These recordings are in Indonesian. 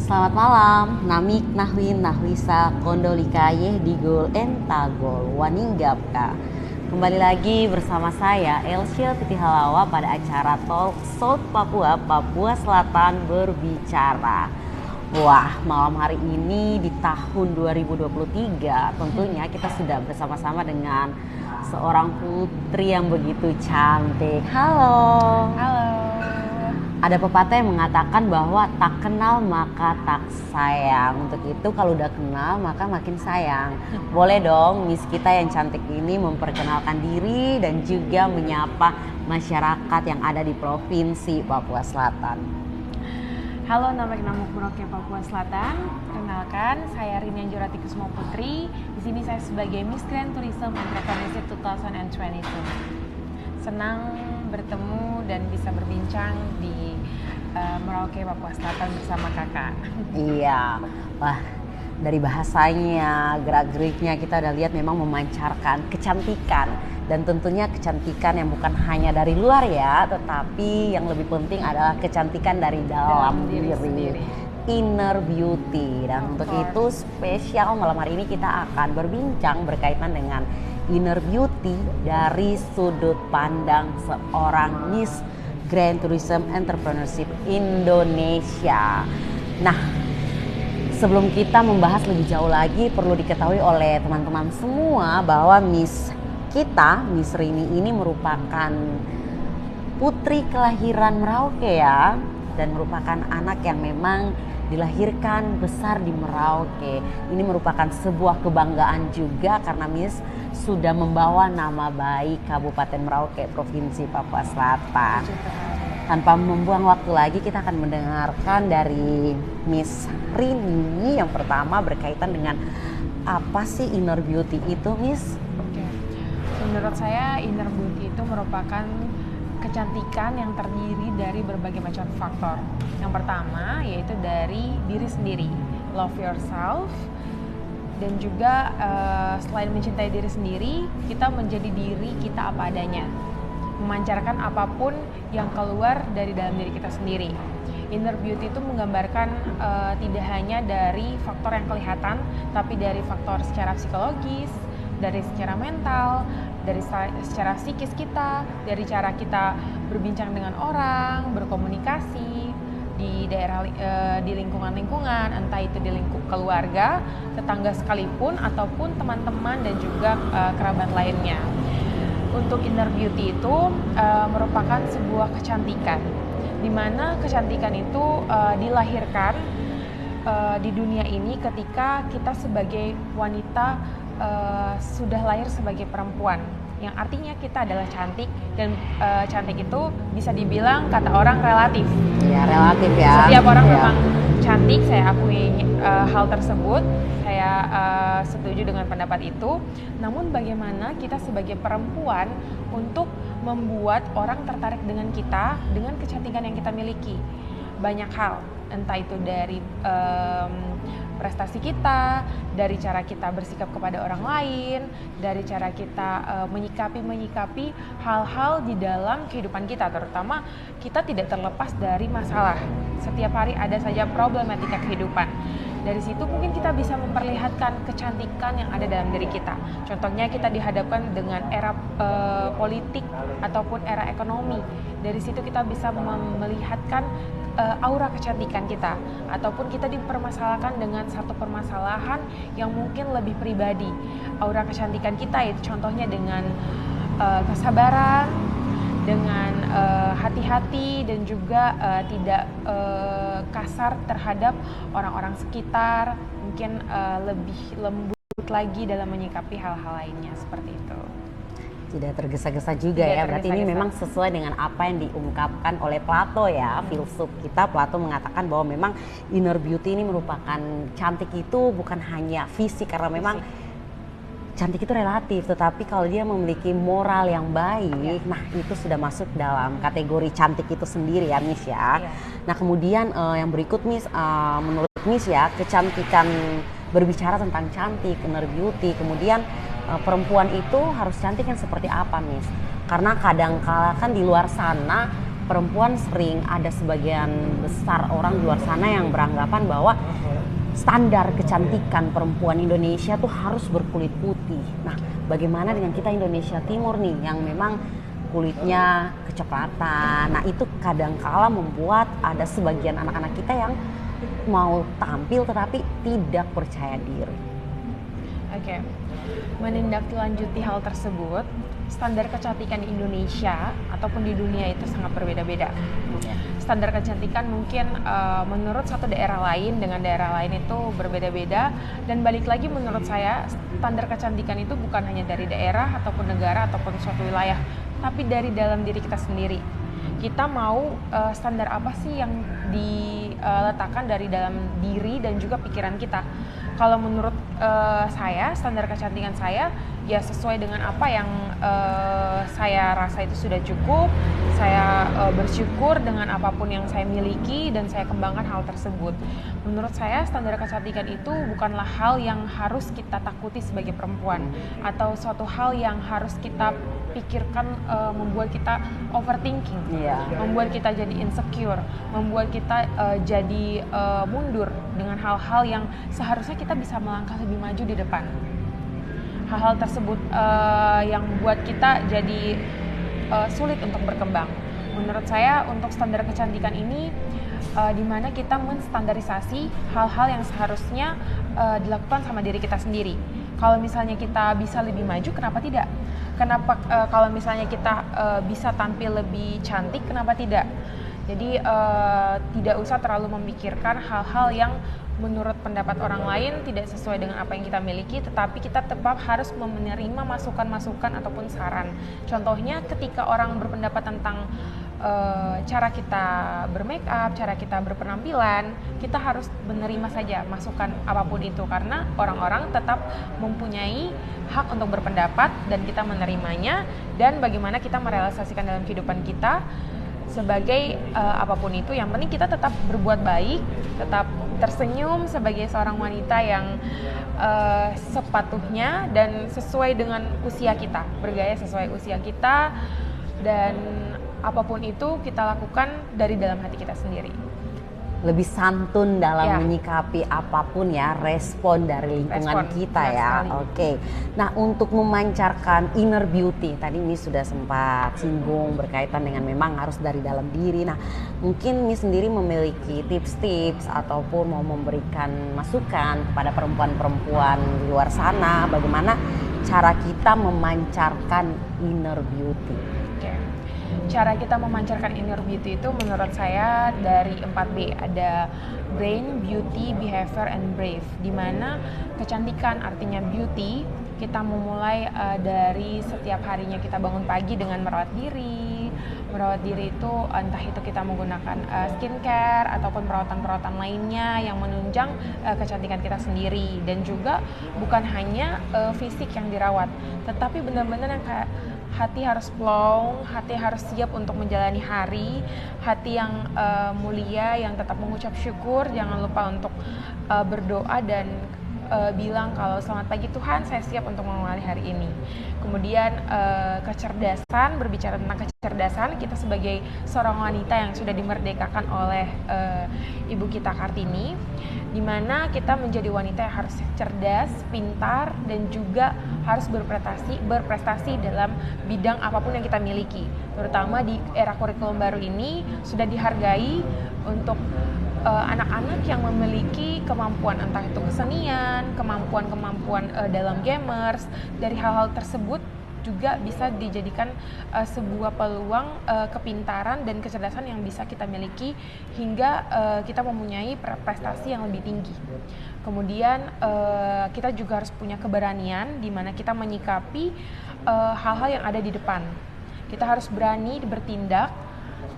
Selamat malam, Namik Nahwin Nahwisa Kondolikaye Digol Entagol Waninggapka. Kembali lagi bersama saya Elsia Titi Halawa pada acara Talk South Papua, Papua Selatan berbicara. Wah, malam hari ini di tahun 2023 tentunya kita sudah bersama-sama dengan seorang putri yang begitu cantik. Halo. Halo. Ada pepatah yang mengatakan bahwa tak kenal maka tak sayang. Untuk itu kalau udah kenal maka makin sayang. Boleh dong Miss kita yang cantik ini memperkenalkan diri dan juga menyapa masyarakat yang ada di Provinsi Papua Selatan. Halo, nama Merauke Papua Selatan. Perkenalkan, saya Rinia Jurati Kusuma Putri. Di sini saya sebagai Miss Grand Tourism Entrepreneurship 2022. Senang bertemu dan bisa berbincang di Merauke Papua Selatan bersama kakak. Iya, wah dari bahasanya, gerak-geriknya kita udah lihat memang memancarkan kecantikan. Dan tentunya kecantikan yang bukan hanya dari luar ya, tetapi yang lebih penting adalah kecantikan dari dalam diri sendiri. Inner beauty. Dan untuk itu spesial malam hari ini kita akan berbincang berkaitan dengan inner beauty dari sudut pandang seorang Miss Grand Tourism Entrepreneurship Indonesia. Nah, sebelum kita membahas lebih jauh lagi, perlu diketahui oleh teman-teman semua bahwa Miss Rini ini merupakan putri kelahiran Merauke ya, dan merupakan anak yang memang dilahirkan besar di Merauke. Ini merupakan sebuah kebanggaan juga karena Miss sudah membawa nama baik Kabupaten Merauke, Provinsi Papua Selatan. Tanpa membuang waktu lagi, kita akan mendengarkan dari Miss Rini yang pertama berkaitan dengan apa sih inner beauty itu, Miss? Menurut saya inner beauty itu merupakan kecantikan yang terdiri dari berbagai macam faktor. Yang pertama yaitu dari diri sendiri, love yourself, dan juga selain mencintai diri sendiri, kita menjadi diri kita apa adanya, memancarkan apapun yang keluar dari dalam diri kita sendiri. Inner beauty itu menggambarkan tidak hanya dari faktor yang kelihatan, tapi dari faktor secara psikologis, dari secara mental, dari secara psikis kita, dari cara kita berbincang dengan orang, berkomunikasi di daerah, di lingkungan-lingkungan, entah itu di lingkup keluarga, tetangga sekalipun, ataupun teman-teman dan juga kerabat lainnya. Untuk inner beauty itu merupakan sebuah kecantikan, di mana kecantikan itu dilahirkan di dunia ini ketika kita sebagai wanita sudah lahir sebagai perempuan, yang artinya kita adalah cantik, dan cantik itu bisa dibilang kata orang relatif. Ya, relatif ya. Setiap orang memang cantik, saya akui hal tersebut, saya setuju dengan pendapat itu. Namun bagaimana kita sebagai perempuan untuk membuat orang tertarik dengan kita, dengan kecantikan yang kita miliki? Banyak hal, entah itu dari prestasi kita, dari cara kita bersikap kepada orang lain, dari cara kita menyikapi hal-hal di dalam kehidupan kita, terutama kita tidak terlepas dari masalah. Setiap hari ada saja problematika kehidupan. Dari situ mungkin kita bisa memperlihatkan kecantikan yang ada dalam diri kita. Contohnya kita dihadapkan dengan era politik ataupun era ekonomi. Dari situ kita bisa melihatkan aura kecantikan kita, ataupun kita dipermasalahkan dengan satu permasalahan yang mungkin lebih pribadi. Aura kecantikan kita itu contohnya dengan kesabaran, dengan hati-hati, dan juga tidak kasar terhadap orang-orang sekitar, mungkin lebih lembut lagi dalam menyikapi hal-hal lainnya, seperti itu. Tidak tergesa-gesa juga ya, berarti ini memang sesuai dengan apa yang diungkapkan oleh Plato ya, filsuf kita. Plato mengatakan bahwa memang inner beauty ini merupakan cantik itu bukan hanya fisik, karena memang cantik itu relatif, tetapi kalau dia memiliki moral yang baik, nah itu sudah masuk dalam kategori cantik itu sendiri ya, Miss ya. Nah kemudian yang berikut Miss, menurut Miss ya, kecantikan, berbicara tentang cantik, inner beauty, kemudian perempuan itu harus cantik yang seperti apa, Miss? Karena kadang kala kan di luar sana perempuan sering ada sebagian besar orang di luar sana yang beranggapan bahwa standar kecantikan perempuan Indonesia tuh harus berkulit putih. Nah, bagaimana dengan kita Indonesia Timur nih yang memang kulitnya kecoklatan. Nah, itu kadangkala membuat ada sebagian anak-anak kita yang mau tampil tetapi tidak percaya diri. Oke. Menindaklanjuti hal tersebut, standar kecantikan di Indonesia ataupun di dunia itu sangat berbeda-beda. Standar kecantikan mungkin menurut satu daerah lain dengan daerah lain itu berbeda-beda, dan balik lagi menurut saya standar kecantikan itu bukan hanya dari daerah ataupun negara ataupun suatu wilayah, tapi dari dalam diri kita sendiri. Kita mau standar apa sih yang diletakkan dari dalam diri dan juga pikiran kita. Kalau menurut saya, standar kecantikan saya ya sesuai dengan apa yang saya rasa itu sudah cukup. Saya bersyukur dengan apapun yang saya miliki dan saya kembangkan hal tersebut. Menurut saya standar kecantikan itu bukanlah hal yang harus kita takuti sebagai perempuan, atau suatu hal yang harus kita pikirkan membuat kita overthinking, membuat kita jadi insecure, membuat kita jadi mundur dengan hal-hal yang seharusnya kita bisa melangkah lebih maju di depan. Hal-hal tersebut yang membuat kita jadi sulit untuk berkembang. Menurut saya untuk standar kecantikan ini di mana kita menstandarisasi hal-hal yang seharusnya dilakukan sama diri kita sendiri. Kalau misalnya kita bisa lebih maju, kenapa tidak? Kenapa kalau misalnya kita bisa tampil lebih cantik, kenapa tidak? Jadi tidak usah terlalu memikirkan hal-hal yang menurut pendapat orang lain tidak sesuai dengan apa yang kita miliki, tetapi kita tetap harus menerima masukan-masukan ataupun saran. Contohnya ketika orang berpendapat tentang cara kita bermake up, cara kita berpenampilan, kita harus menerima saja masukan apapun itu, karena orang-orang tetap mempunyai hak untuk berpendapat dan kita menerimanya, dan bagaimana kita merealisasikan dalam kehidupan kita sebagai apapun itu. Yang penting kita tetap berbuat baik, tetap tersenyum sebagai seorang wanita yang sepatuhnya dan sesuai dengan usia kita, bergaya sesuai usia kita, dan apapun itu kita lakukan dari dalam hati kita sendiri. Lebih santun dalam menyikapi apapun ya, respon dari lingkungan kita ya. Oke. Nah, untuk memancarkan inner beauty, tadi ini sudah sempat singgung berkaitan dengan memang harus dari dalam diri. Nah, mungkin ini sendiri memiliki tips-tips ataupun mau memberikan masukan kepada perempuan-perempuan di luar sana, bagaimana cara kita memancarkan inner beauty. Cara kita memancarkan inner beauty itu menurut saya dari 4B, ada brain, beauty, behavior, and brave. Dimana kecantikan artinya beauty, kita memulai dari setiap harinya kita bangun pagi dengan merawat diri. Merawat diri itu entah itu kita menggunakan skincare ataupun perawatan-perawatan lainnya yang menunjang kecantikan kita sendiri. Dan juga bukan hanya fisik yang dirawat, tetapi benar-benar yang kayak hati harus plong, hati harus siap untuk menjalani hari, hati yang mulia, yang tetap mengucap syukur, jangan lupa untuk berdoa dan bilang kalau selamat pagi Tuhan, saya siap untuk mengawali hari ini. Kemudian kecerdasan, berbicara tentang kecerdasan, kita sebagai seorang wanita yang sudah dimerdekakan oleh Ibu kita Kartini, di mana kita menjadi wanita yang harus cerdas, pintar, dan juga harus berprestasi dalam bidang apapun yang kita miliki. Terutama di era kurikulum baru ini sudah dihargai untuk anak-anak yang memiliki kemampuan, entah itu kesenian, kemampuan dalam gamers. Dari hal-hal tersebut juga bisa dijadikan sebuah peluang kepintaran dan kecerdasan yang bisa kita miliki hingga kita mempunyai prestasi yang lebih tinggi. Kemudian kita juga harus punya keberanian di mana kita menyikapi hal-hal yang ada di depan. Kita harus berani bertindak.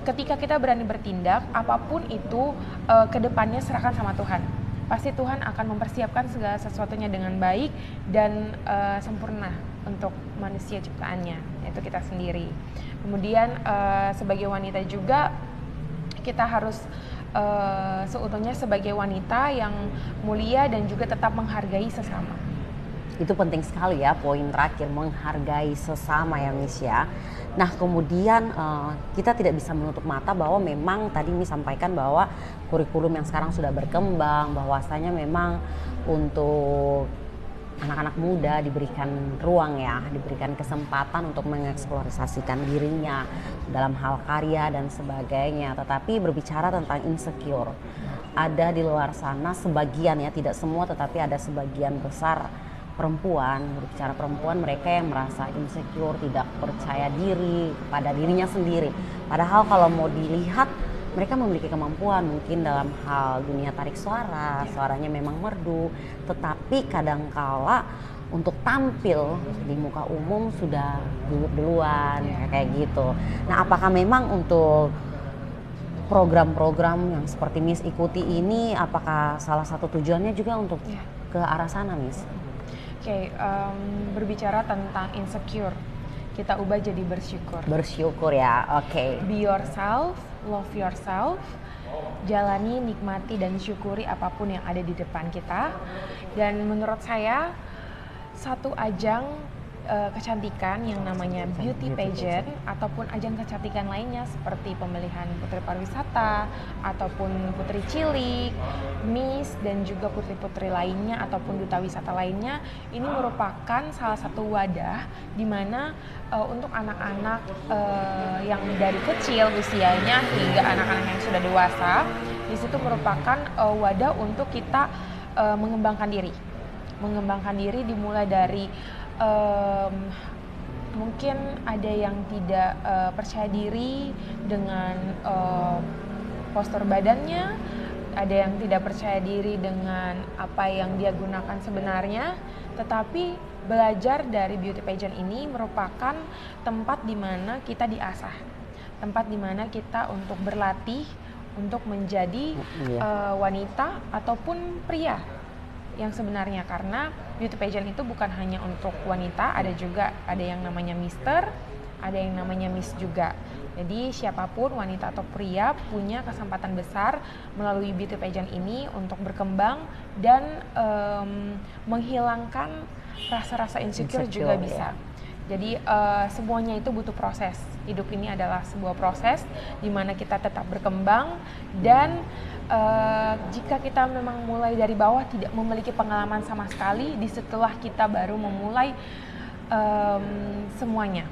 Ketika kita berani bertindak, apapun itu kedepannya serahkan sama Tuhan. Pasti Tuhan akan mempersiapkan segala sesuatunya dengan baik dan sempurna untuk manusia ciptaannya, yaitu kita sendiri. Kemudian sebagai wanita juga kita harus seutuhnya sebagai wanita yang mulia dan juga tetap menghargai sesama. Itu penting sekali ya, poin terakhir, menghargai sesama ya Miss ya. Nah kemudian kita tidak bisa menutup mata bahwa memang tadi Miss sampaikan bahwa kurikulum yang sekarang sudah berkembang, bahwasanya memang untuk anak-anak muda diberikan ruang ya, diberikan kesempatan untuk mengeksplorasikan dirinya dalam hal karya dan sebagainya. Tetapi berbicara tentang insecure, ada di luar sana sebagian ya, tidak semua tetapi ada sebagian besar perempuan, berbicara perempuan, mereka yang merasa insecure, tidak percaya diri pada dirinya sendiri. Padahal kalau mau dilihat, mereka memiliki kemampuan mungkin dalam hal dunia tarik suara, suaranya memang merdu, tetapi kadangkala untuk tampil di muka umum sudah gugup duluan, kayak gitu. Nah, apakah memang untuk program-program yang seperti Miss ikuti ini, apakah salah satu tujuannya juga untuk ke arah sana, Miss? Oke, berbicara tentang insecure, kita ubah jadi bersyukur. Bersyukur ya, oke. Be yourself, love yourself, jalani, nikmati, dan syukuri apapun yang ada di depan kita. Dan menurut saya, satu ajang kecantikan yang namanya beauty pageant ataupun ajang kecantikan lainnya seperti pemilihan putri pariwisata ataupun putri cilik, Miss dan juga putri-putri lainnya ataupun duta wisata lainnya, ini merupakan salah satu wadah di mana untuk anak-anak yang dari kecil usianya hingga anak-anak yang sudah dewasa, di situ merupakan wadah untuk kita mengembangkan diri dimulai dari mungkin ada yang tidak percaya diri dengan postur badannya, ada yang tidak percaya diri dengan apa yang dia gunakan sebenarnya, tetapi belajar dari beauty pageant ini merupakan tempat di mana kita diasah, tempat di mana kita untuk berlatih untuk menjadi wanita ataupun pria yang sebenarnya, karena beauty pageant itu bukan hanya untuk wanita, ada yang namanya mister, ada yang namanya miss juga. Jadi siapapun wanita atau pria punya kesempatan besar melalui beauty pageant ini untuk berkembang dan menghilangkan rasa-rasa insecure juga bisa. Jadi semuanya itu butuh proses. Hidup ini adalah sebuah proses di mana kita tetap berkembang dan jika kita memang mulai dari bawah, tidak memiliki pengalaman sama sekali, setelah kita baru memulai semuanya.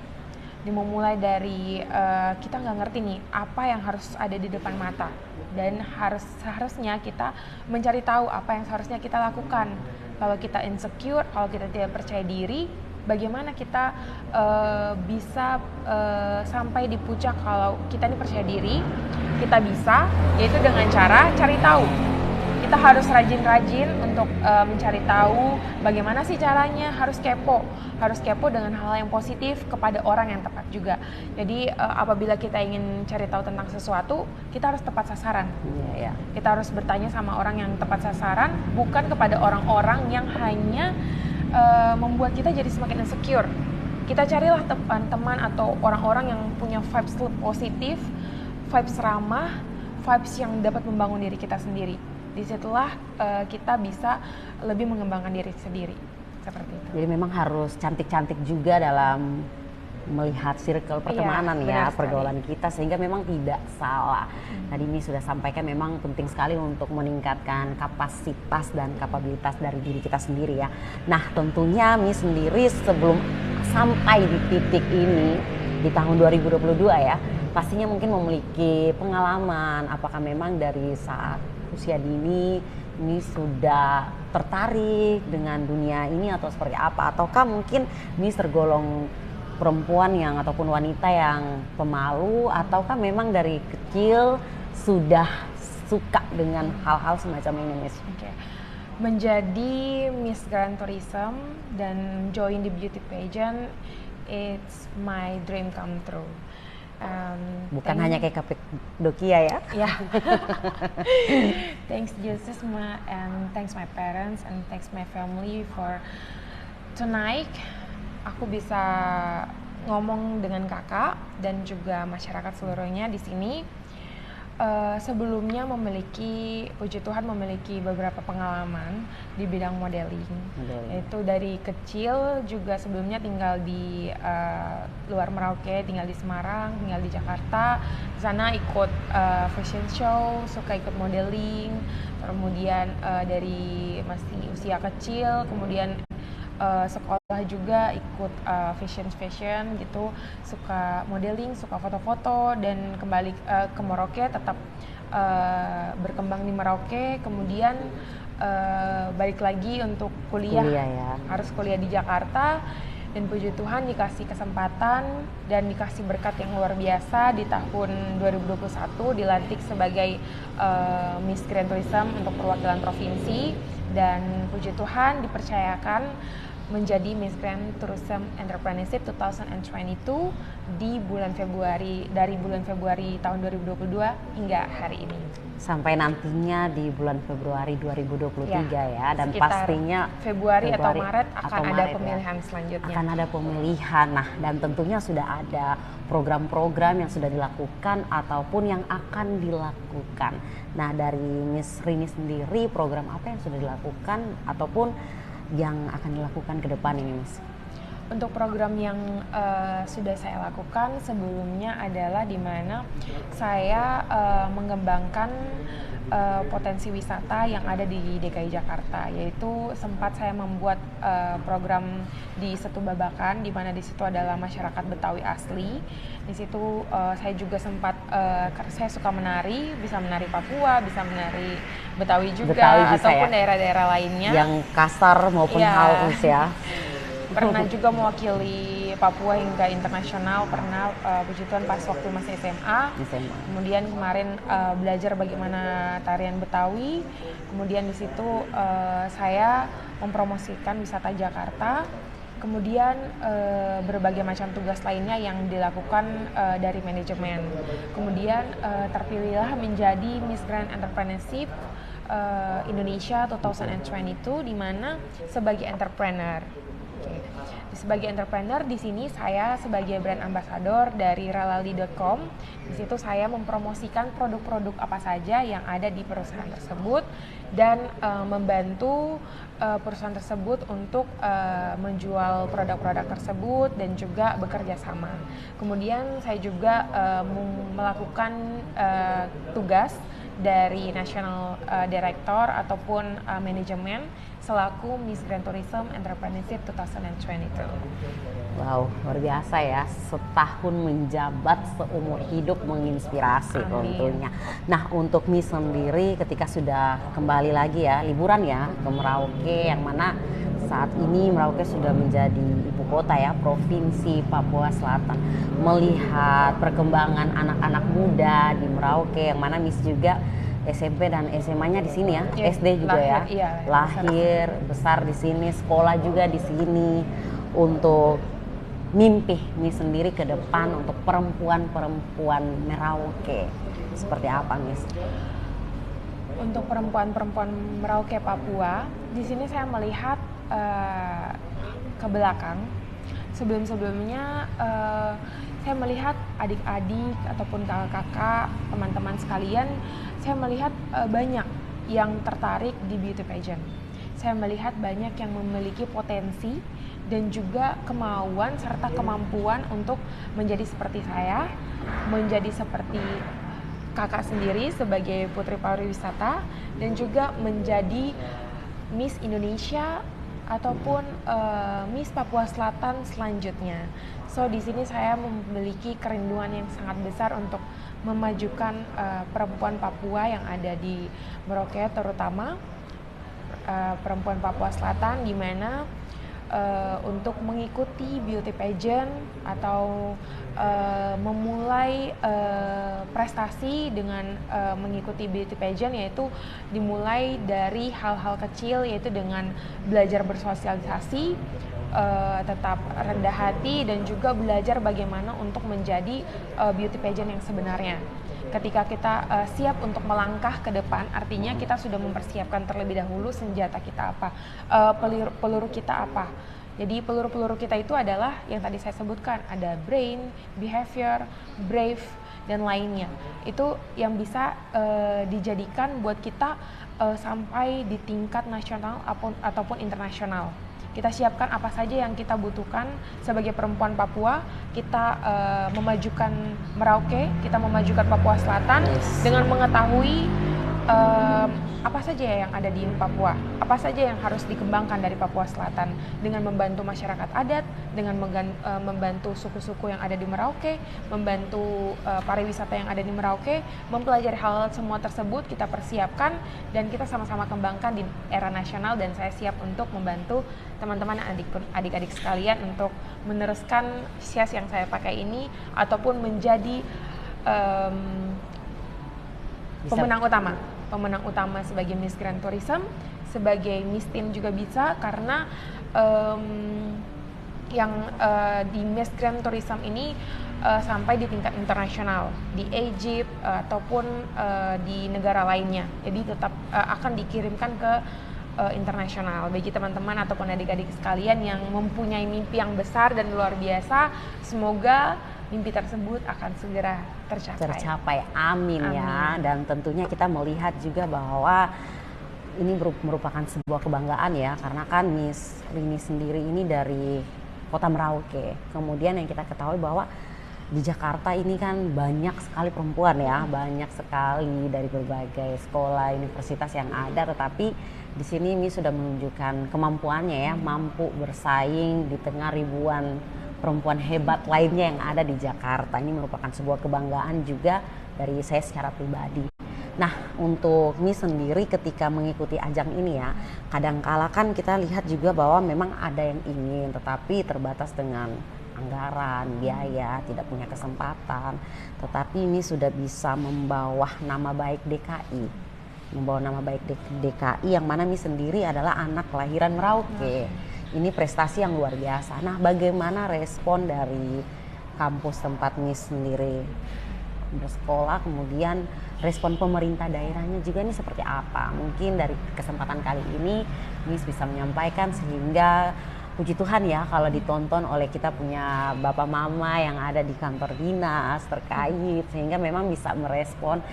Dimulai dari kita nggak ngerti nih apa yang harus ada di depan mata, dan seharusnya kita mencari tahu apa yang seharusnya kita lakukan. Kalau kita insecure, kalau kita tidak percaya diri, bagaimana kita bisa sampai di puncak kalau kita ini percaya diri, kita bisa, yaitu dengan cara cari tahu. Kita harus rajin-rajin untuk mencari tahu bagaimana sih caranya, harus kepo dengan hal yang positif kepada orang yang tepat juga. Jadi apabila kita ingin cari tahu tentang sesuatu, kita harus tepat sasaran. Kita harus bertanya sama orang yang tepat sasaran, bukan kepada orang-orang yang hanya membuat kita jadi semakin insecure. Kita carilah teman-teman atau orang-orang yang punya vibes positif, vibes ramah, vibes yang dapat membangun diri kita sendiri. Disitulah kita bisa lebih mengembangkan diri sendiri, seperti itu. Jadi memang harus cantik-cantik juga dalam melihat circle pertemanan pergaulan kita, sehingga memang tidak salah. Tadi ini sudah sampaikan memang penting sekali untuk meningkatkan kapasitas dan kapabilitas dari diri kita sendiri ya. Nah tentunya Mi sendiri sebelum sampai di titik ini di tahun 2022 ya, pastinya mungkin memiliki pengalaman, apakah memang dari saat usia dini ini sudah tertarik dengan dunia ini atau seperti apa, ataukah mungkin ini tergolong perempuan yang ataupun wanita yang pemalu, ataukah memang dari kecil sudah suka dengan hal-hal semacam ini, Miss? Menjadi Miss Grand Tourism dan join the beauty pageant, it's my dream come true. Bukan hanya kayak Cappadocia ya? Ya. Thanks Jesus and thanks my parents and thanks my family for tonight. Aku bisa ngomong dengan kakak dan juga masyarakat seluruhnya di sini. Sebelumnya puji Tuhan memiliki beberapa pengalaman di bidang modeling. Yaitu dari kecil juga sebelumnya tinggal di luar Merauke, tinggal di Semarang, tinggal di Jakarta. Di sana ikut fashion show, suka ikut modeling. Kemudian dari masih usia kecil, kemudian sekolah juga ikut fashion gitu, suka modeling, suka foto-foto, dan kembali ke Merauke, tetap berkembang di Merauke, kemudian balik lagi untuk kuliah ya. Harus kuliah di Jakarta, dan puji Tuhan dikasih kesempatan dan dikasih berkat yang luar biasa di tahun 2021 dilantik sebagai Miss Grand Tourism untuk perwakilan provinsi, dan puji Tuhan dipercayakan menjadi Miss Grand Tourism Entrepreneurship 2022 di bulan Februari, dari bulan Februari tahun 2022 hingga hari ini. Sampai nantinya di bulan Februari 2023 ya, dan pastinya Februari atau Maret akan ada pemilihan selanjutnya. Akan ada pemilihan. Nah, dan tentunya sudah ada program-program yang sudah dilakukan ataupun yang akan dilakukan. Nah, dari Miss Rini sendiri, program apa yang sudah dilakukan ataupun yang akan dilakukan ke depan ini, Miss? Untuk program yang sudah saya lakukan sebelumnya adalah di mana saya mengembangkan potensi wisata yang ada di DKI Jakarta, yaitu sempat saya membuat program di Setu Babakan, di mana di situ adalah masyarakat Betawi asli. Di situ saya juga sempat saya suka menari, bisa menari Papua, bisa menari Betawi juga, ataupun daerah-daerah lainnya yang kasar maupun halus ya. Pernah juga mewakili Papua hingga internasional, pernah puji Tuhan pas waktu masih SMA. Kemudian kemarin belajar bagaimana tarian Betawi. Kemudian di situ saya mempromosikan wisata Jakarta. Kemudian berbagai macam tugas lainnya yang dilakukan dari manajemen. Kemudian terpilihlah menjadi Miss Grand Entrepreneurship Indonesia 2022, di mana sebagai entrepreneur. Sebagai entrepreneur di sini saya sebagai brand ambassador dari relali.com. Di situ saya mempromosikan produk-produk apa saja yang ada di perusahaan tersebut dan membantu perusahaan tersebut untuk menjual produk-produk tersebut dan juga bekerja sama. Kemudian saya juga melakukan tugas dari National Director ataupun manajemen selaku Miss Grand Tourism Entrepreneurship 2022. Wow, luar biasa ya, setahun menjabat seumur hidup menginspirasi tentunya. Nah, untuk Miss sendiri ketika sudah kembali lagi ya, liburan ya ke Merauke, yang mana saat ini Merauke sudah menjadi ibu kota ya, Provinsi Papua Selatan. Melihat perkembangan anak-anak muda di Merauke, yang mana Miss juga SMP dan SMA-nya di sini ya, SD juga lahir besar di sini, sekolah juga di sini. Untuk mimpi Miss sendiri ke depan untuk perempuan-perempuan Merauke seperti apa, Miss? Untuk perempuan-perempuan Merauke Papua, di sini saya melihat ke belakang. Sebelum-sebelumnya saya melihat adik-adik ataupun kakak-kakak, teman-teman sekalian, saya melihat banyak yang tertarik di beauty pageant. Saya melihat banyak yang memiliki potensi dan juga kemauan serta kemampuan untuk menjadi seperti saya, menjadi seperti kakak sendiri sebagai putri pariwisata, dan juga menjadi Miss Indonesia ataupun Miss Papua Selatan selanjutnya. So di sini saya memiliki kerinduan yang sangat besar untuk memajukan perempuan Papua yang ada di Merauke, terutama perempuan Papua Selatan, di mana untuk mengikuti beauty pageant atau memulai prestasi dengan mengikuti beauty pageant, yaitu dimulai dari hal-hal kecil, yaitu dengan belajar bersosialisasi, tetap rendah hati, dan juga belajar bagaimana untuk menjadi beauty pageant yang sebenarnya. Ketika kita siap untuk melangkah ke depan, artinya kita sudah mempersiapkan terlebih dahulu senjata kita apa, peluru kita apa. Jadi peluru-peluru kita itu adalah yang tadi saya sebutkan, ada brain, behavior, brave, dan lainnya. Itu yang bisa dijadikan buat kita sampai di tingkat nasional ataupun internasional. Kita siapkan apa saja yang kita butuhkan sebagai perempuan Papua. Kita memajukan Merauke, kita memajukan Papua Selatan dengan mengetahui apa saja yang ada di Papua, apa saja yang harus dikembangkan dari Papua Selatan, dengan membantu masyarakat adat, dengan membantu suku-suku yang ada di Merauke, membantu pariwisata yang ada di Merauke, mempelajari hal semua tersebut kita persiapkan dan kita sama-sama kembangkan di era nasional. Dan saya siap untuk membantu teman-teman adik-adik sekalian untuk meneruskan sias yang saya pakai ini ataupun menjadi pemenang utama sebagai Miss Grand Tourism, sebagai Miss Teen juga bisa, karena di Miss Grand Tourism ini sampai di tingkat internasional di Egypt ataupun di negara lainnya. Jadi tetap akan dikirimkan ke internasional. Bagi teman-teman ataupun adik-adik sekalian yang mempunyai mimpi yang besar dan luar biasa, semoga mimpi tersebut akan segera tercapai. Amin ya. Dan tentunya kita melihat juga bahwa ini merupakan sebuah kebanggaan ya, karena kan Miss Rini sendiri ini dari Kota Merauke. Kemudian yang kita ketahui bahwa di Jakarta ini kan banyak sekali perempuan ya, banyak sekali dari berbagai sekolah, universitas yang ada, tetapi di sini Miss sudah menunjukkan kemampuannya ya, mampu bersaing di tengah ribuan perempuan hebat lainnya yang ada di Jakarta. Ini merupakan sebuah kebanggaan juga dari saya secara pribadi. Nah, untuk Miss sendiri ketika mengikuti ajang ini ya, kadangkala kan kita lihat juga bahwa memang ada yang ingin, tetapi terbatas dengan anggaran, biaya, tidak punya kesempatan. Tetapi ini sudah bisa membawa nama baik DKI, yang mana Miss sendiri adalah anak kelahiran Merauke. Ini prestasi yang luar biasa. Nah, bagaimana respon dari kampus tempat Miss sendiri bersekolah, kemudian respon pemerintah daerahnya juga ini seperti apa? Mungkin dari kesempatan kali ini Miss bisa menyampaikan, sehingga puji Tuhan ya kalau ditonton oleh kita punya bapak mama yang ada di kantor dinas terkait, sehingga memang bisa merespon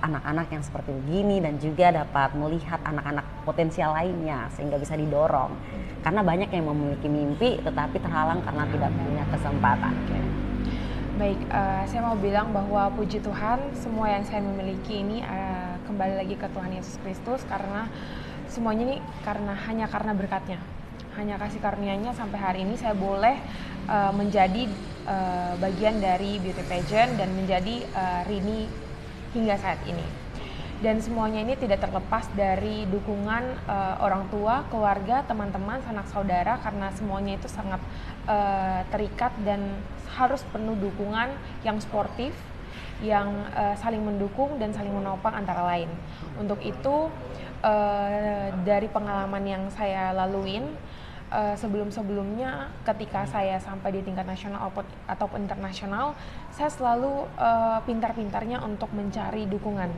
anak-anak yang seperti begini dan juga dapat melihat anak-anak potensial lainnya sehingga bisa didorong. Karena banyak yang memiliki mimpi tetapi terhalang karena tidak punya kesempatan. Baik, saya mau bilang bahwa puji Tuhan, semua yang saya memiliki ini kembali lagi ke Tuhan Yesus Kristus, karena semuanya ini hanya karena berkatnya, hanya kasih karunia-Nya sampai hari ini saya boleh menjadi bagian dari beauty pageant dan menjadi Rini hingga saat ini. Dan semuanya ini tidak terlepas dari dukungan orang tua, keluarga, teman-teman, sanak saudara, karena semuanya itu sangat terikat dan harus penuh dukungan yang sportif, yang saling mendukung dan saling menopang antara lain. Untuk itu dari pengalaman yang saya laluin sebelum-sebelumnya, ketika saya sampai di tingkat nasional ataupun internasional, saya selalu pintar-pintarnya untuk mencari dukungan,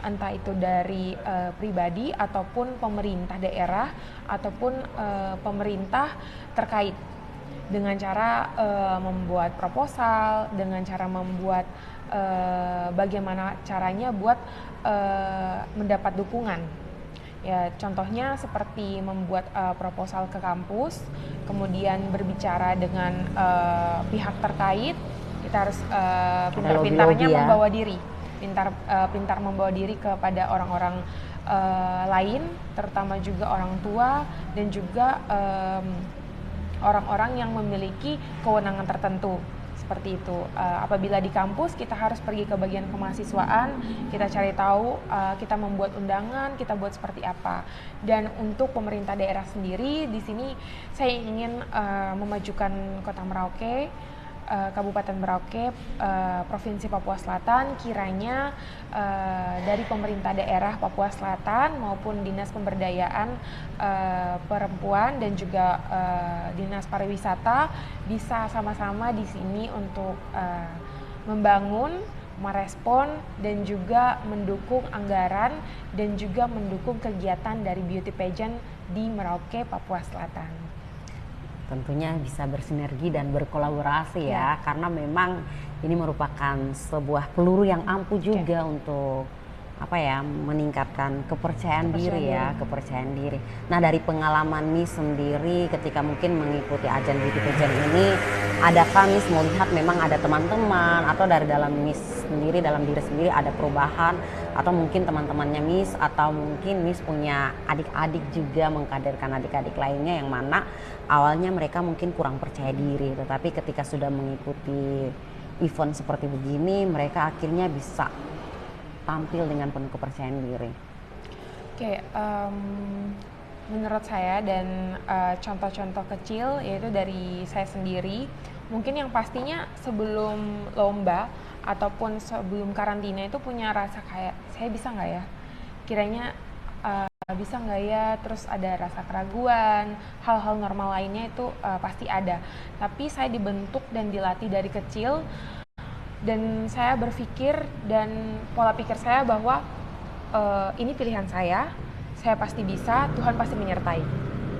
entah itu dari pribadi ataupun pemerintah daerah ataupun pemerintah terkait, dengan cara membuat proposal, dengan cara membuat bagaimana caranya buat mendapat dukungan. Ya, contohnya seperti membuat proposal ke kampus, kemudian berbicara dengan pihak terkait. Kita harus pintar-pintarnya membawa diri, pintar membawa diri kepada orang-orang lain, terutama juga orang tua dan juga orang-orang yang memiliki kewenangan tertentu. Seperti itu. Apabila di kampus kita harus pergi ke bagian kemahasiswaan, kita cari tahu, kita membuat undangan, kita buat seperti apa. Dan untuk pemerintah daerah sendiri, di sini saya ingin memajukan Kota Merauke, Kabupaten Merauke, Provinsi Papua Selatan. Kiranya dari pemerintah daerah Papua Selatan maupun Dinas Pemberdayaan Perempuan dan juga Dinas Pariwisata bisa sama-sama di sini untuk membangun, merespon dan juga mendukung anggaran dan juga mendukung kegiatan dari beauty pageant di Merauke, Papua Selatan. tentunya bisa bersinergi dan berkolaborasi ya, karena memang ini merupakan sebuah peluru yang ampuh juga untuk apa ya, meningkatkan kepercayaan diri ya, kepercayaan diri. Nah, dari pengalaman Miss sendiri ketika mungkin mengikuti ajang beauty pageant ini, adakah Miss melihat memang ada teman-teman atau dari dalam Miss sendiri, dalam diri sendiri ada perubahan, atau mungkin teman-temannya Miss, atau mungkin Miss punya adik-adik juga, mengkaderkan adik-adik lainnya yang mana awalnya mereka mungkin kurang percaya diri, tetapi ketika sudah mengikuti event seperti begini, mereka akhirnya bisa tampil dengan penuh kepercayaan diri. Oke, menurut saya dan contoh-contoh kecil yaitu dari saya sendiri, mungkin yang pastinya sebelum lomba ataupun sebelum karantina itu punya rasa kayak saya bisa nggak ya, kiranya bisa nggak ya, terus ada rasa keraguan, hal-hal normal lainnya itu pasti ada. Tapi saya dibentuk dan dilatih dari kecil, dan saya berpikir dan pola pikir saya bahwa ini pilihan saya pasti bisa, Tuhan pasti menyertai.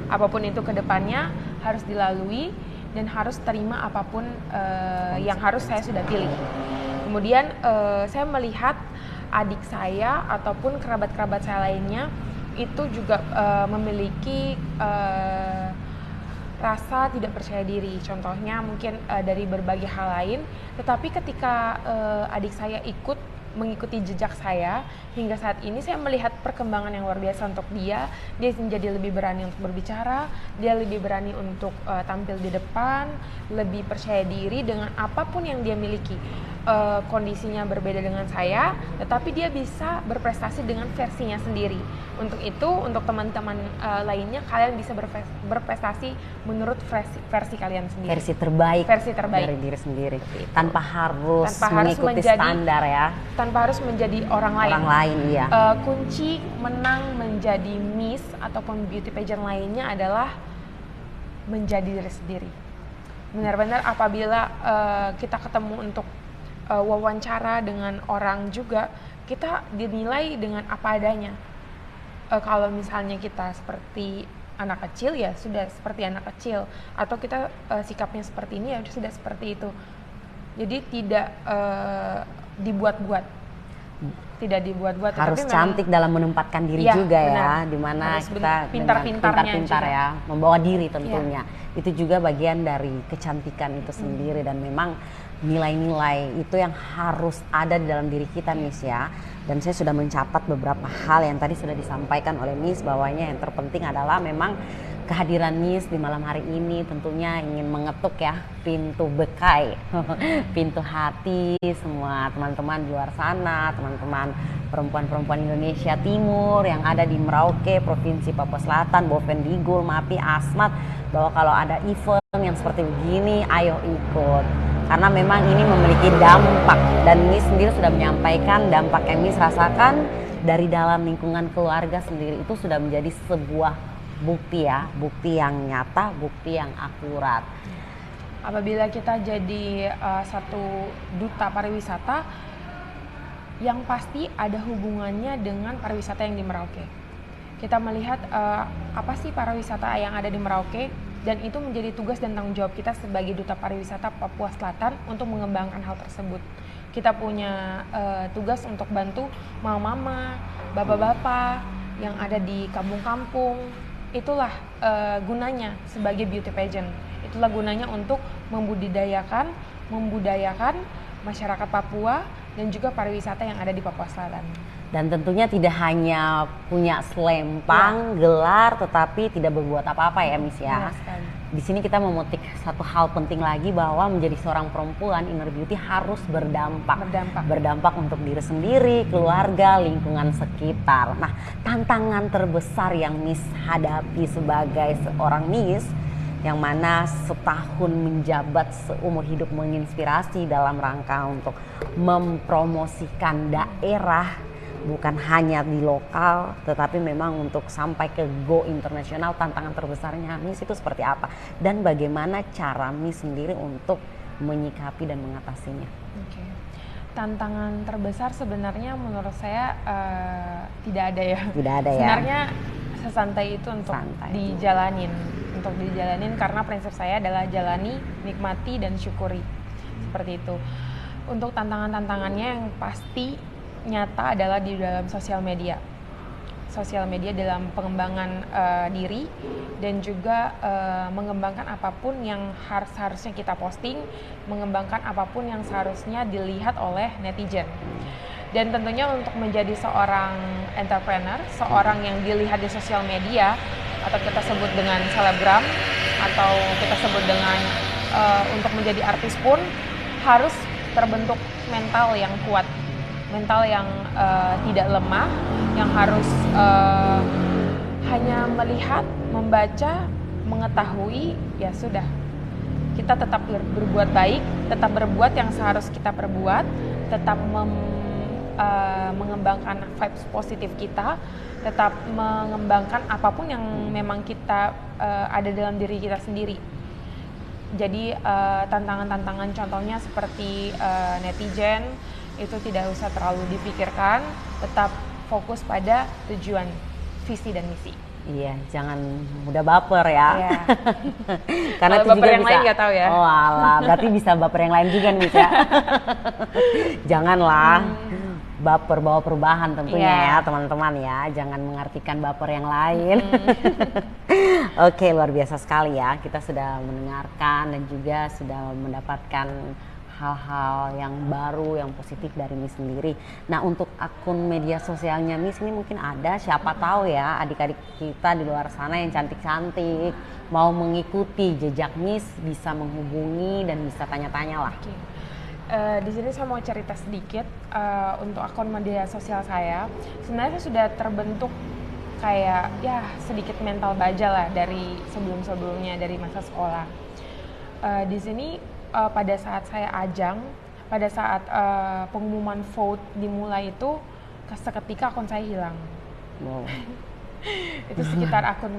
Apapun itu ke depannya harus dilalui dan harus terima apapun yang harus saya sudah pilih. Kemudian saya melihat adik saya ataupun kerabat-kerabat saya lainnya itu juga memiliki rasa tidak percaya diri, contohnya mungkin dari berbagai hal lain. Tetapi ketika adik saya mengikuti jejak saya, hingga saat ini saya melihat perkembangan yang luar biasa untuk dia menjadi lebih berani untuk berbicara, dia lebih berani untuk tampil di depan, lebih percaya diri dengan apapun yang dia miliki. Kondisinya berbeda dengan saya, tetapi dia bisa berprestasi dengan versinya sendiri. Untuk itu, untuk teman-teman lainnya, kalian bisa berprestasi menurut versi kalian sendiri. Versi terbaik dari diri sendiri, tanpa harus mengikuti standar ya. Tanpa harus menjadi orang lain. Iya. Kunci menang menjadi Miss ataupun beauty pageant lainnya adalah menjadi diri sendiri. Benar-benar apabila kita ketemu untuk wawancara dengan orang juga, kita dinilai dengan apa adanya. Kalau misalnya kita seperti anak kecil, ya sudah seperti anak kecil, atau kita sikapnya seperti ini, ya sudah seperti itu. Jadi tidak dibuat-buat, harus tapi cantik dalam menempatkan diri juga ya, dimana kita pintar-pintar ya, membawa diri tentunya. Itu juga bagian dari kecantikan itu sendiri, dan memang nilai-nilai itu yang harus ada di dalam diri kita, Miss ya. Dan saya sudah mencatat beberapa hal yang tadi sudah disampaikan oleh Miss, bahwanya yang terpenting adalah memang kehadiran Miss di malam hari ini tentunya ingin mengetuk ya pintu bekai, pintu hati semua teman-teman di luar sana, teman-teman perempuan-perempuan Indonesia Timur yang ada di Merauke, Provinsi Papua Selatan, Bovendigul, Mapi, Asmat, bahwa kalau ada event yang seperti begini, ayo ikut. Karena memang ini memiliki dampak, dan Miss sendiri sudah menyampaikan dampak yang Miss rasakan dari dalam lingkungan keluarga sendiri itu sudah menjadi sebuah bukti ya, bukti yang nyata, bukti yang akurat. Apabila kita jadi satu duta pariwisata, yang pasti ada hubungannya dengan pariwisata yang di Merauke. Kita melihat apa sih pariwisata yang ada di Merauke, dan itu menjadi tugas dan tanggung jawab kita sebagai duta pariwisata Papua Selatan untuk mengembangkan hal tersebut. Kita punya tugas untuk bantu mama-mama, bapak-bapak yang ada di kampung-kampung. Itulah gunanya sebagai beauty pageant. Itulah gunanya untuk membudidayakan masyarakat Papua dan juga pariwisata yang ada di Papua Selatan. Dan tentunya tidak hanya punya selempang, gelar, tetapi tidak berbuat apa-apa ya, Miss ya. Di sini kita memetik satu hal penting lagi, bahwa menjadi seorang perempuan inner beauty harus berdampak. Berdampak untuk diri sendiri, keluarga, lingkungan sekitar. Nah, tantangan terbesar yang Miss hadapi sebagai seorang Miss, yang mana setahun menjabat seumur hidup menginspirasi dalam rangka untuk mempromosikan daerah, bukan hanya di lokal, tetapi memang untuk sampai ke go internasional. Tantangan terbesarnya Miss itu seperti apa? Dan bagaimana cara Miss sendiri untuk menyikapi dan mengatasinya? Oke. Tantangan terbesar sebenarnya menurut saya tidak ada ya. Tidak ada ya. Sebenarnya sesantai itu untuk dijalanin untuk dijalanin karena prinsip saya adalah jalani, nikmati, dan syukuri. Seperti itu. Untuk tantangan-tantangannya yang pasti nyata adalah di dalam sosial media dalam pengembangan diri dan juga mengembangkan apapun yang harusnya kita posting, mengembangkan apapun yang seharusnya dilihat oleh netizen. Dan tentunya untuk menjadi seorang entrepreneur, seorang yang dilihat di sosial media atau kita sebut dengan selebgram atau kita sebut dengan untuk menjadi artis pun harus terbentuk mental yang kuat, mental yang tidak lemah, yang harus hanya melihat, membaca, mengetahui, ya sudah. Kita tetap berbuat baik, tetap berbuat yang seharusnya kita perbuat, tetap mengembangkan vibes positif kita, tetap mengembangkan apapun yang memang kita ada dalam diri kita sendiri. Jadi tantangan-tantangan contohnya seperti netizen itu tidak usah terlalu dipikirkan, tetap fokus pada tujuan, visi dan misi. Iya, jangan mudah baper ya. Iya. Karena kalau itu baper juga yang bisa, lain nggak tahu ya. Oh alah, berarti bisa baper yang lain juga nih ya. Janganlah baper bawa perubahan tentunya ya teman-teman ya. Jangan mengartikan baper yang lain. Oke, luar biasa sekali ya. Kita sudah mendengarkan dan juga sudah mendapatkan hal-hal yang baru, yang positif dari Miss sendiri. Nah, untuk akun media sosialnya Miss ini mungkin ada, siapa tahu ya adik-adik kita di luar sana yang cantik-cantik mau mengikuti jejak Miss, bisa menghubungi dan bisa tanya-tanya lah. Oke. Di sini saya mau cerita sedikit untuk akun media sosial saya. Sebenarnya saya sudah terbentuk kayak ya sedikit mental baja lah dari sebelum-sebelumnya, dari masa sekolah. Di sini pada saat saya ajang, pada saat pengumuman vote dimulai itu seketika akun saya hilang. Wow. Itu sekitar akun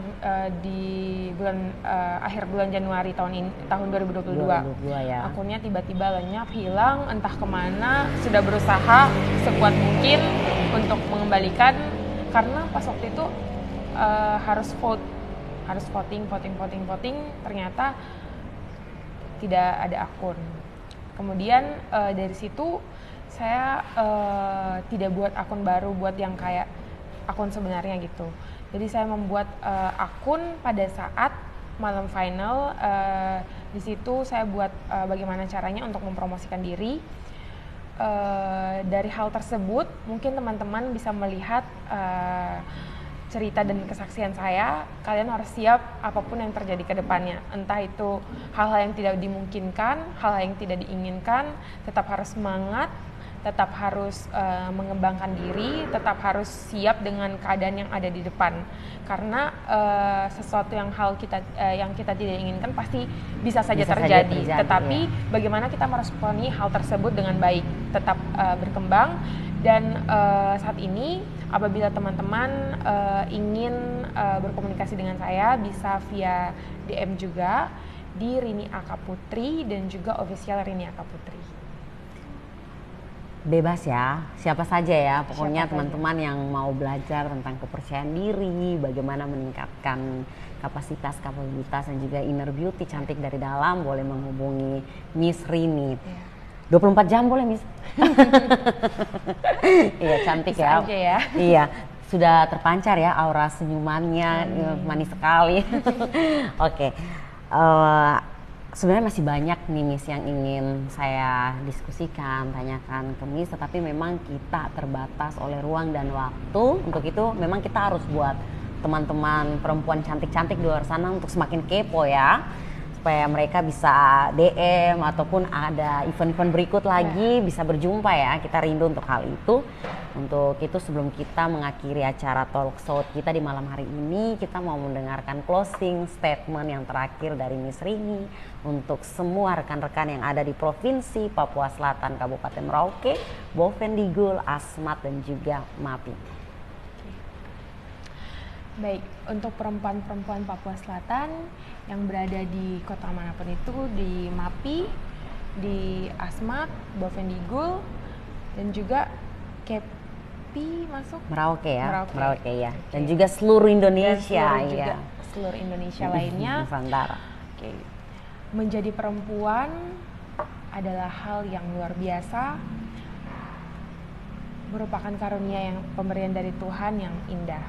di bulan akhir bulan Januari tahun 2022. Ya. Akunnya tiba-tiba lenyap, hilang, entah kemana. Sudah berusaha sekuat mungkin untuk mengembalikan karena pas waktu itu harus voting. Ternyata tidak ada akun. Kemudian dari situ saya tidak buat akun baru buat yang kayak akun sebenarnya gitu. Jadi saya membuat akun pada saat malam final. Di situ saya buat bagaimana caranya untuk mempromosikan diri. Dari hal tersebut mungkin teman-teman bisa melihat cerita dan kesaksian saya. Kalian harus siap apapun yang terjadi ke depannya. Entah itu hal-hal yang tidak dimungkinkan, hal-hal yang tidak diinginkan, tetap harus semangat, tetap harus mengembangkan diri, tetap harus siap dengan keadaan yang ada di depan. Karena sesuatu yang kita tidak inginkan pasti bisa saja terjadi. Tetapi bagaimana kita meresponi hal tersebut dengan baik, tetap berkembang. Dan saat ini apabila teman-teman ingin berkomunikasi dengan saya bisa via DM juga di Rini Aka Putri dan juga official Rini Aka Putri. Bebas ya, siapa saja ya, pokoknya Siapa teman-teman yang mau belajar tentang kepercayaan diri, bagaimana meningkatkan kapasitas, kapabilitas dan juga inner beauty cantik dari dalam, boleh menghubungi Miss Rini. 24 jam boleh Miss? Iya, cantik bisa ya. Aja ya. Iya, sudah terpancar ya aura senyumannya, manis sekali. Oke. Sebenarnya masih banyak nih Miss yang ingin saya diskusikan, tanyakan ke Miss, tetapi memang kita terbatas oleh ruang dan waktu. Untuk itu memang kita harus buat teman-teman perempuan cantik-cantik di luar sana untuk semakin kepo ya, supaya mereka bisa DM ataupun ada event-event berikut lagi bisa berjumpa ya. Kita rindu untuk hal itu. Untuk itu sebelum kita mengakhiri acara talk show kita di malam hari ini, kita mau mendengarkan closing statement yang terakhir dari Miss Rini untuk semua rekan-rekan yang ada di Provinsi Papua Selatan, Kabupaten Merauke, Bovendigul, Asmat dan juga Mapi. Baik, untuk perempuan-perempuan Papua Selatan yang berada di kota manapun itu, di Mapi, di Asmat, Bovendigul, dan juga Kepi masuk Merauke ya, Merauke ya, okay. dan juga seluruh Indonesia dan seluruh juga ya. seluruh Indonesia lainnya. Nusantara. Oke. Menjadi perempuan adalah hal yang luar biasa, merupakan karunia yang pemberian dari Tuhan yang indah.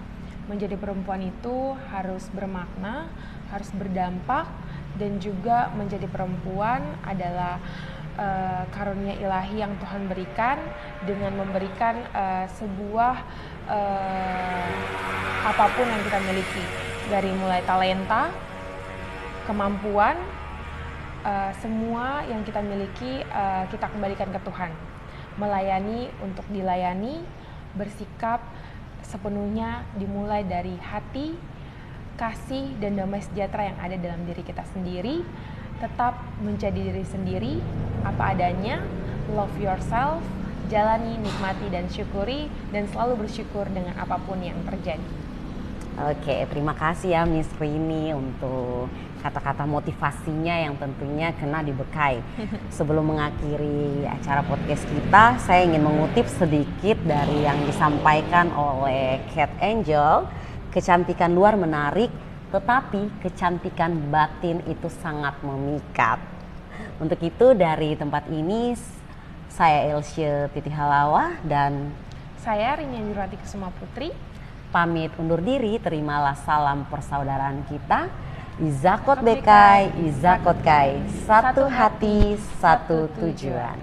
Menjadi perempuan itu harus bermakna, harus berdampak, dan juga menjadi perempuan adalah karunia ilahi yang Tuhan berikan dengan memberikan sebuah apapun yang kita miliki, dari mulai talenta, kemampuan, semua yang kita miliki kita kembalikan ke Tuhan. Melayani untuk dilayani, bersikap sepenuhnya dimulai dari hati, kasih dan damai sejahtera yang ada dalam diri kita sendiri. Tetap menjadi diri sendiri apa adanya, love yourself, jalani, nikmati dan syukuri, dan selalu bersyukur dengan apapun yang terjadi. Oke, terima kasih ya Miss Rini untuk kata-kata motivasinya yang tentunya kena diberkahi. Sebelum mengakhiri acara podcast kita, saya ingin mengutip sedikit dari yang disampaikan oleh Cat Angel. Kecantikan luar menarik, tetapi kecantikan batin itu sangat memikat. Untuk itu dari tempat ini, saya Elsye Titi Halawa dan saya Rini Anjurwati Kusuma Putri pamit undur diri. Terimalah salam persaudaraan kita. Izakot Bekai, Izakot Kai, satu hati, satu tujuan.